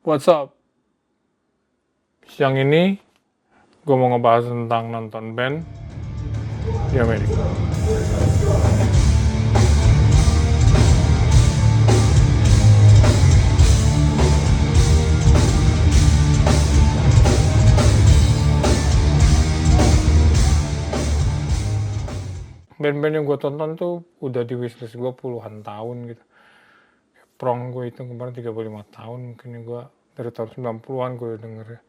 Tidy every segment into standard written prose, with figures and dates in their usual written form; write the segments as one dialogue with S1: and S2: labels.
S1: What's up? Siang ini gue mau ngebahas tentang nonton band di Amerika. Band-band yang gue tonton tuh udah di wishlist gue puluhan tahun gitu. Prong gue itu kemarin 35 tahun, mungkin gue dari tahun 90-an gue udah denger ya.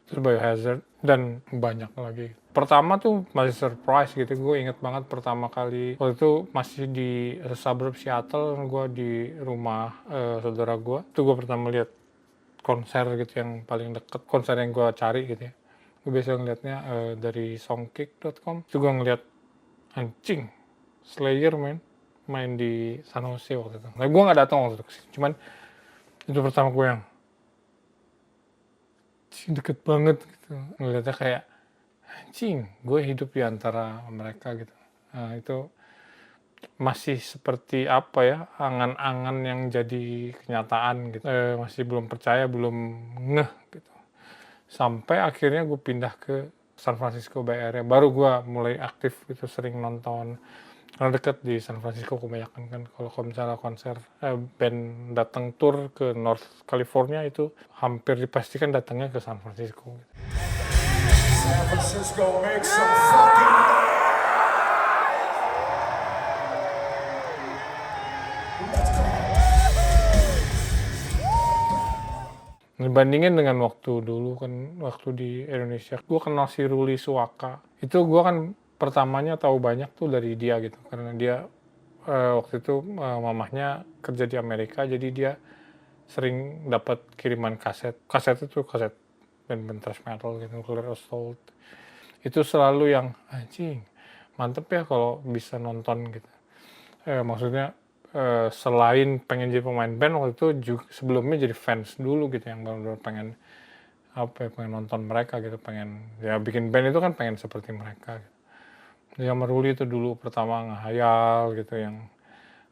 S1: Terus Biohazard dan banyak lagi. Pertama tuh masih surprise gitu, gue inget banget pertama kali waktu itu masih di suburb Seattle, gue di rumah saudara gue. Itu gue pertama lihat konser gitu yang paling deket, konser yang gue cari gitu ya. Gue biasa ngeliatnya dari songkick.com. Itu gue ngeliat anjing Slayer main di San Jose waktu itu. Nah, gue nggak datang waktu itu kesini. Cuman itu pertama gue yang deket banget gitu. Ngeliatnya kayak anjing, gue hidup di antara mereka gitu. Nah, itu masih seperti apa ya, angan-angan yang jadi kenyataan gitu. Masih belum percaya, belum ngeh gitu. Sampai akhirnya gue pindah ke San Francisco Bay Area. Baru gue mulai aktif gitu, sering nonton. Karena deket di San Francisco kebanyakan kan, kalau misalnya konser band datang tour ke North California itu hampir dipastikan datangnya ke San Francisco gitu.
S2: San Francisco makes some fucking
S1: Dibandingin dengan waktu dulu kan, waktu di Indonesia, gue kenal si Ruli Suaka. Itu gue kan pertamanya tahu banyak tuh dari dia gitu, karena dia waktu itu mamahnya kerja di Amerika, jadi dia sering dapat kiriman kaset. Kaset itu kaset band-band thrash metal gitu, Nuclear Assault. Itu selalu yang anjing, mantep ya kalau bisa nonton gitu. Maksudnya selain pengen jadi pemain band, waktu itu juga sebelumnya jadi fans dulu gitu, yang baru pengen pengen nonton mereka gitu, pengen ya bikin band itu kan pengen seperti mereka gitu. Yang Meruli itu dulu pertama ngehayal gitu, yang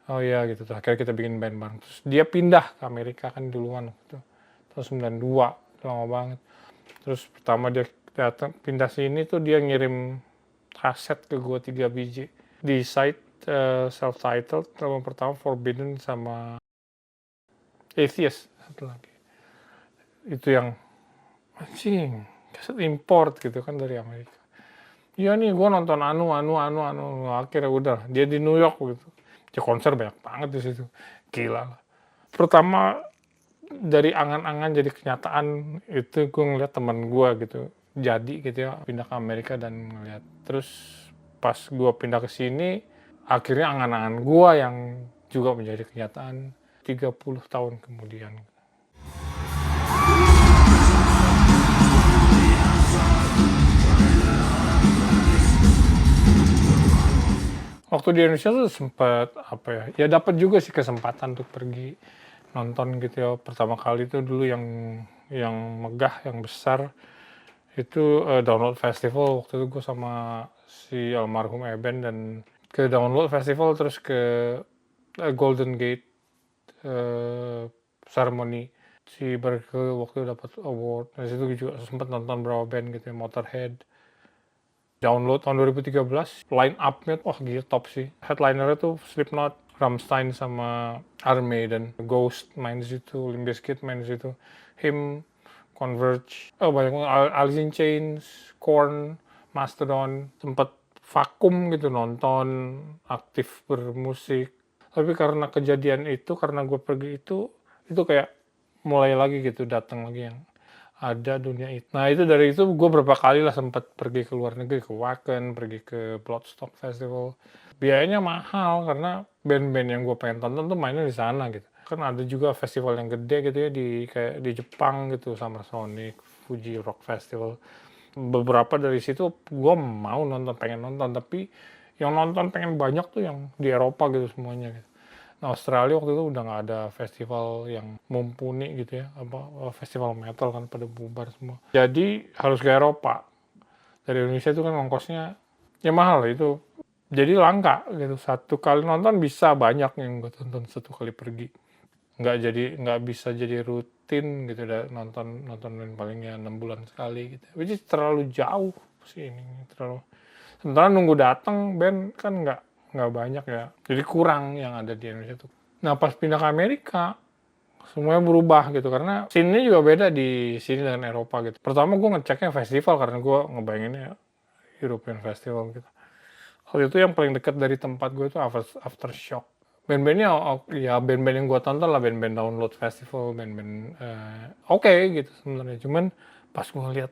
S1: oh iya gitu, terus akhirnya kita bikin band bareng. Terus dia pindah ke Amerika kan duluan gitu, tahun 92, lama banget. Terus pertama dia datang pindah sini tuh dia ngirim kaset ke gue 3 biji di site self-titled. Album pertama Forbidden sama Atheist satu lagi. Itu yang anjing, kaset import gitu kan dari Amerika. Iya nih gue nonton akhirnya udah dia di New York gitu. Ya konser banyak banget di situ. Gila lah. Pertama dari angan-angan jadi kenyataan itu gue ngeliat teman gue gitu. Jadi gitu ya pindah ke Amerika dan ngeliat. Terus pas gue pindah ke sini akhirnya angan-angan gue yang juga menjadi kenyataan 30 tahun kemudian. Waktu di Indonesia tuh sempat ya dapat juga sih kesempatan untuk pergi nonton gitu ya. Pertama kali itu dulu yang megah, yang besar itu Download Festival. Waktu itu gue sama si almarhum Eben dan ke Download Festival, terus ke Golden Gate ceremony. Si Berkeley waktu itu dapat award. Dari situ juga sempat nonton beberapa band gitu ya, Motorhead. Download tahun 2013, line up-nya wah gila top sih. Headliner-nya tuh Slipknot, Rammstein sama Iron Maiden. Ghost main di situ, Limp Bizkit main di situ. Him, Converge, banyak banget, Alice in Chains, Korn, Mastodon. Sempet vakum gitu nonton, aktif bermusik. Tapi karena kejadian itu, karena gue pergi itu kayak mulai lagi gitu, datang lagi yang ada dunia itu. Nah itu dari itu gue berapa kali lah sempat pergi ke luar negeri, ke Wacken, pergi ke Bloodstock Festival. Biayanya mahal karena band-band yang gue pengen tonton tuh mainnya di sana gitu. Kan ada juga festival yang gede gitu ya kayak di Jepang gitu, sama Sonic, Fuji Rock Festival. Beberapa dari situ gue mau nonton, pengen nonton, tapi yang nonton pengen banyak tuh yang di Eropa gitu semuanya gitu. Nah, Australia waktu itu udah nggak ada festival yang mumpuni gitu ya, festival metal kan pada bubar semua. Jadi harus ke Eropa. Dari Indonesia itu kan ongkosnya ya mahal itu. Jadi langka gitu. Satu kali nonton bisa banyak yang gue tonton satu kali pergi. nggak bisa jadi rutin gitu, nonton band palingnya 6 bulan sekali gitu, which is terlalu jauh sih ini, terlalu, sementara nunggu datang band kan nggak banyak ya, jadi kurang yang ada di Indonesia tuh. Nah pas pindah ke Amerika semuanya berubah gitu, karena scene-nya juga beda di sini dengan Eropa gitu. Pertama gue ngeceknya festival karena gue ngebayanginnya European Festival gitu. Waktu itu yang paling dekat dari tempat gue itu Aftershock. Band-bandnya ya band-band yang gue tonton lah, band-band Download Festival, band-band oke gitu sebenarnya. Cuman pas gue lihat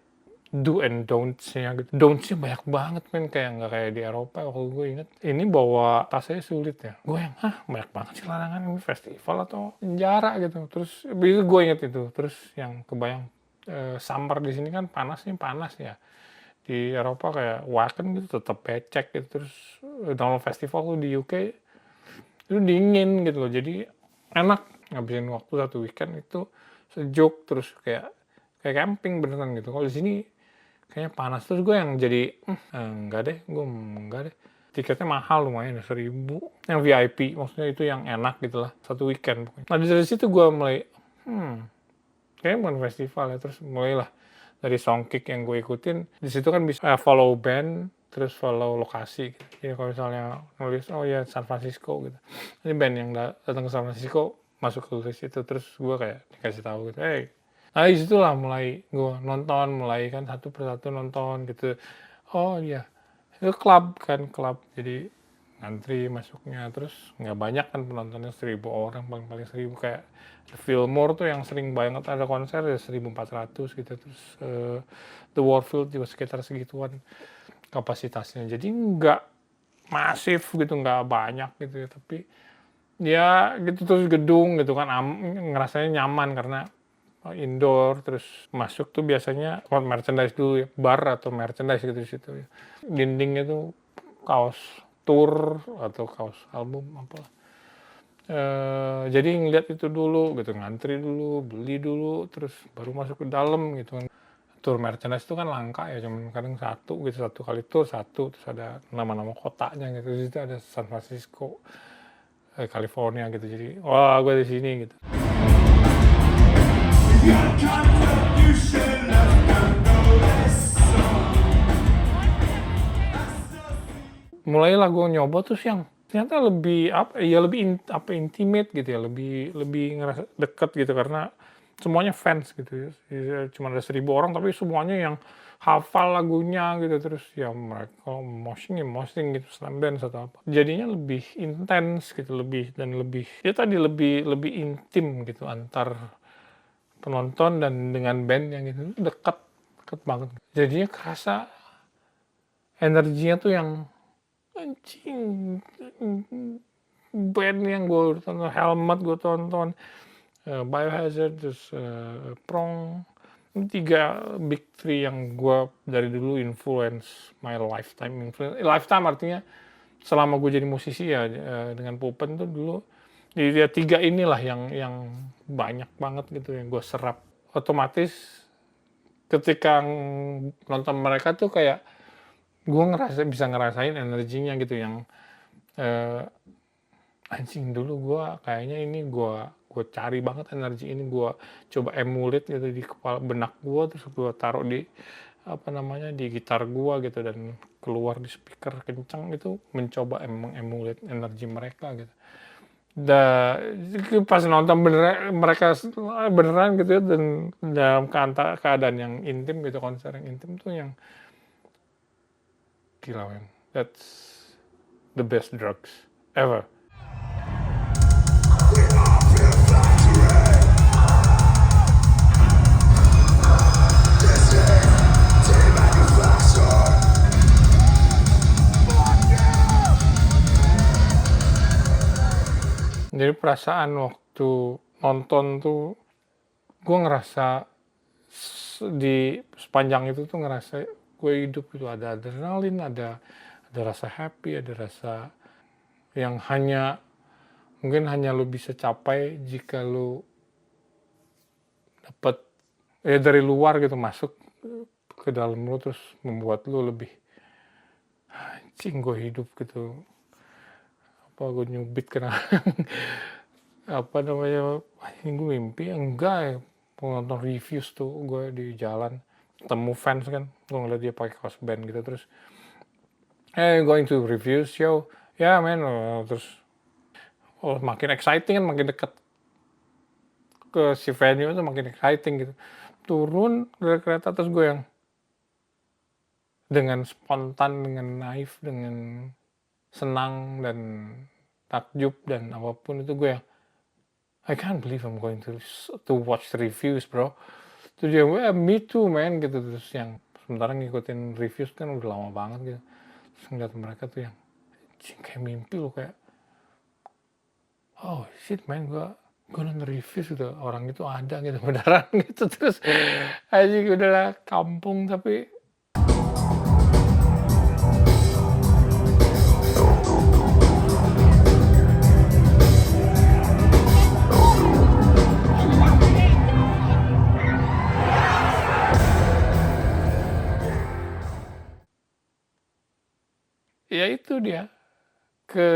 S1: do and don'ts-nya gitu, don'ts-nya banyak banget men, kayak nggak kayak di Eropa. Waktu gue inget ini bawa tasnya sulit ya, gue yang banyak banget sih larangan, ini festival atau penjara gitu. Terus itu gue inget itu, terus yang kebayang summer di sini kan panas ya, di Eropa kayak Wacken gitu tetap becek gitu. Terus Download Festival tuh di UK itu dingin gitu loh, jadi enak ngabisin waktu satu weekend itu sejuk, terus kayak camping beneran gitu. Kalau di sini kayaknya panas, terus gue yang jadi enggak deh, tiketnya mahal lumayan ya, 1.000 yang VIP, maksudnya itu yang enak gitu lah, satu weekend. Nah dari situ gue mulai kayaknya bukan festival ya, terus mulailah dari Songkick yang gue ikutin. Di situ kan bisa follow band, terus follow lokasi gitu. Jadi kalau misalnya nulis oh ya San Francisco gitu, ini band yang datang ke San Francisco masuk ke list itu, terus gue kayak dikasih tahu gitu, nah disitulah mulai gue nonton, mulai kan satu persatu nonton gitu. Oh iya, itu klub, jadi ngantri masuknya, terus nggak banyak kan penontonnya, 1.000 orang paling 1.000. Kayak Fillmore tuh yang sering banget ada konser ya 1.400 gitu, terus The Warfield juga sekitar segituan kapasitasnya, jadi nggak masif gitu, nggak banyak gitu ya, tapi ya gitu. Terus gedung gitu kan ngerasanya nyaman karena indoor, terus masuk tuh biasanya merchandise dulu ya, bar atau merchandise gitu di situ ya. Dindingnya tuh kaos tour atau kaos album apalah. Jadi ngeliat itu dulu gitu, ngantri dulu, beli dulu, terus baru masuk ke dalam gitu kan. Tour merchandise itu kan langka ya, cuman kadang satu kali tour satu, terus ada nama-nama kotanya gitu. Di situ ada San Francisco, California gitu. Jadi wah gue di sini gitu. Mulailah gue nyoba terus yang ternyata lebih intimate gitu ya, lebih ngerasa deket gitu, karena semuanya fans gitu ya. Cuma ada 1.000 orang tapi semuanya yang hafal lagunya gitu, terus ya mereka moshing gitu, slam dance atau apa, jadinya lebih intens gitu, lebih ya tadi lebih intim gitu antar penonton dan dengan band yang gitu, deket banget, jadinya kerasa energinya tuh yang anjing. Band yang gue tonton, Helmet gue tonton, Biohazard, terus Prong, 3 big 3 yang gue dari dulu influence my lifetime. Lifetime artinya selama gue jadi musisi ya, dengan Pupen tuh dulu. Jadi dia 3 inilah yang banyak banget gitu yang gue serap. Otomatis ketika nonton mereka tuh kayak gue bisa ngerasain energinya gitu, yang anjing dulu gue kayaknya ini gue cari banget energi ini, gue coba emulate gitu di kepala benak gue, terus gue taruh di di gitar gue gitu, dan keluar di speaker kencang gitu, mencoba emulate energi mereka gitu. Pas nonton mereka beneran gitu ya, dan dalam keadaan yang intim gitu, konser yang intim tuh yang gila men, that's the best drugs ever. Jadi perasaan waktu nonton tuh, gue ngerasa di sepanjang itu tuh ngerasa gue hidup itu, ada adrenalin, ada rasa happy, ada rasa yang mungkin hanya lu bisa capai jika lu dapet dari luar gitu, masuk ke dalam lu, terus membuat lu lebih anjing gue hidup gitu. Gue nyubit kena apa namanya, ini gue mimpi enggak ya, mau nonton reviews tuh gue di jalan ketemu fans kan, gue ngeliat dia pakai kaos band gitu, terus going to review show ya man, terus makin exciting kan, makin deket ke si venue itu makin exciting gitu, turun dari kereta terus gue yang dengan spontan, dengan naif, dengan senang dan takjub dan apapun itu, gue yang I can't believe I'm going to watch reviews bro. Terus dia, me too man gitu. Terus yang sementara ngikutin reviews kan udah lama banget gitu. Terus ngeliat mereka tuh yang kayak mimpi loh, kayak oh shit man, gue nonton reviews udah orang itu ada gitu beneran gitu. Terus aja udahlah kampung tapi ya itu dia ke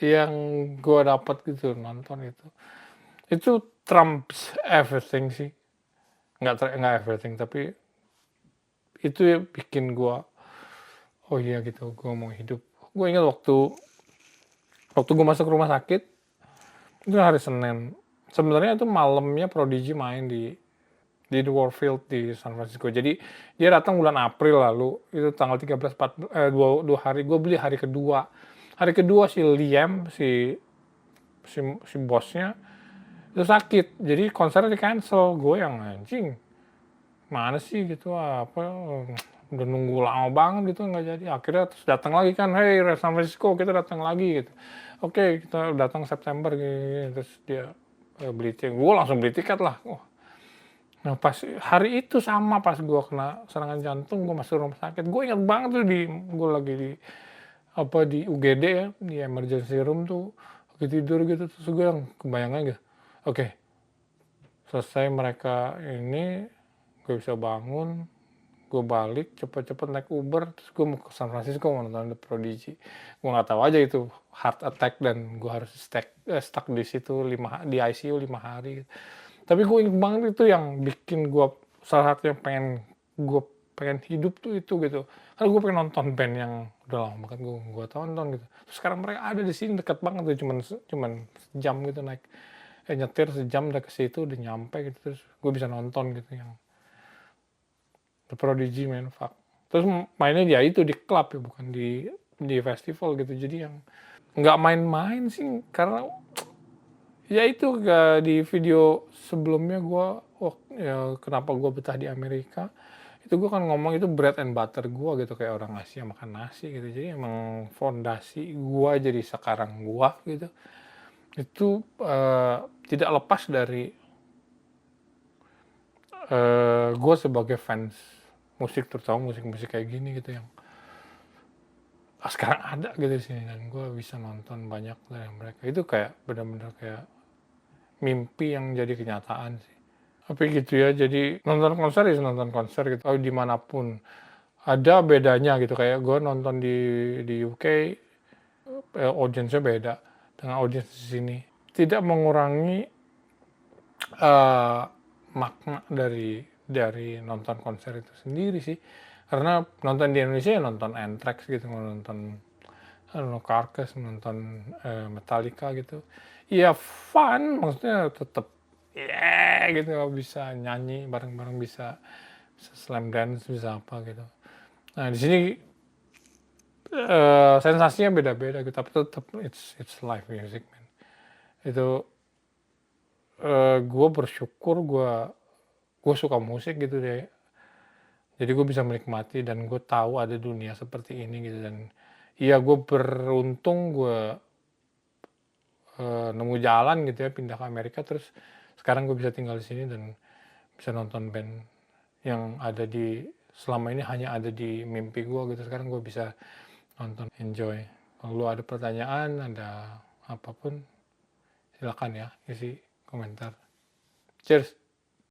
S1: yang gue dapat gitu nonton itu trumps everything sih, nggak everything tapi itu ya bikin gue oh iya gitu, gue mau hidup. Gue ingat waktu gue masuk rumah sakit itu hari Senin, sebenarnya itu malamnya Prodigy main di The Warfield di San Francisco. Jadi dia datang bulan April lalu, itu tanggal 13 dua hari. Gue beli hari kedua si Liam si bosnya itu sakit, jadi konsernya di cancel. Gue yang anjing mana sih gitu, apa udah nunggu lama banget gitu nggak jadi. Akhirnya terus datang lagi kan, hey San Francisco kita datang lagi gitu. Oke, kita datang September gitu. Terus dia beli tiket, gue langsung beli tiket lah. Nah pas hari itu sama pas gue kena serangan jantung, gue masuk rumah sakit. Gue ingat banget tuh gue lagi di UGD ya, di emergency room tuh lagi tidur gitu. Terus gue yang kebayang aja, oke, selesai mereka ini gue bisa bangun, gue balik cepet-cepet naik Uber, terus gue mau ke San Francisco mau nonton The Prodigy. Gue nggak tahu aja itu heart attack dan gue harus stuck di situ di ICU 5 hari. Tapi gue inget banget itu yang bikin gue, salah satu yang gue pengen hidup tuh itu gitu. Karena gue pengen nonton band yang udah lama banget gue tonton gitu. Terus sekarang mereka ada di sini dekat banget tuh, cuman sejam gitu naik nyetir sejam udah ke situ udah nyampe gitu. Terus gue bisa nonton gitu yang The Prodigy man, fuck. Terus mainnya dia itu di klub ya, bukan di festival gitu. Jadi yang nggak main-main sih, karena ya itu di video sebelumnya gue ya kenapa gue betah di Amerika itu, gue kan ngomong itu bread and butter gue gitu, kayak orang Asia makan nasi gitu. Jadi emang fondasi gue jadi sekarang gue gitu itu tidak lepas dari gue sebagai fans musik, terutama musik kayak gini gitu yang sekarang ada gitu di sini, dan gue bisa nonton banyak dari mereka. Itu kayak benar-benar kayak mimpi yang jadi kenyataan sih. Tapi gitu ya, jadi nonton konser gitu, dimanapun. Ada bedanya gitu, kayak gue nonton di UK, audiensnya beda dengan audiens di sini. Tidak mengurangi makna dari nonton konser itu sendiri sih. Karena nonton di Indonesia ya nonton Anthrax gitu, nonton Carcass, nonton Metallica gitu. Ya fun, maksudnya tetap gitu, bisa nyanyi bareng-bareng, bisa slam dance, bisa apa gitu. Nah di sini sensasinya beda-beda gitu, tapi tetap it's live music man. Itu gue bersyukur gue suka musik gitu deh. Jadi gue bisa menikmati dan gue tahu ada dunia seperti ini gitu. Dan iya gue beruntung gue nemu jalan gitu ya, pindah ke Amerika, terus sekarang gue bisa tinggal di sini dan bisa nonton band yang ada selama ini hanya ada di mimpi gue gitu. Sekarang gue bisa nonton, enjoy. Kalau lu ada pertanyaan, ada apapun, silakan ya isi komentar. Cheers.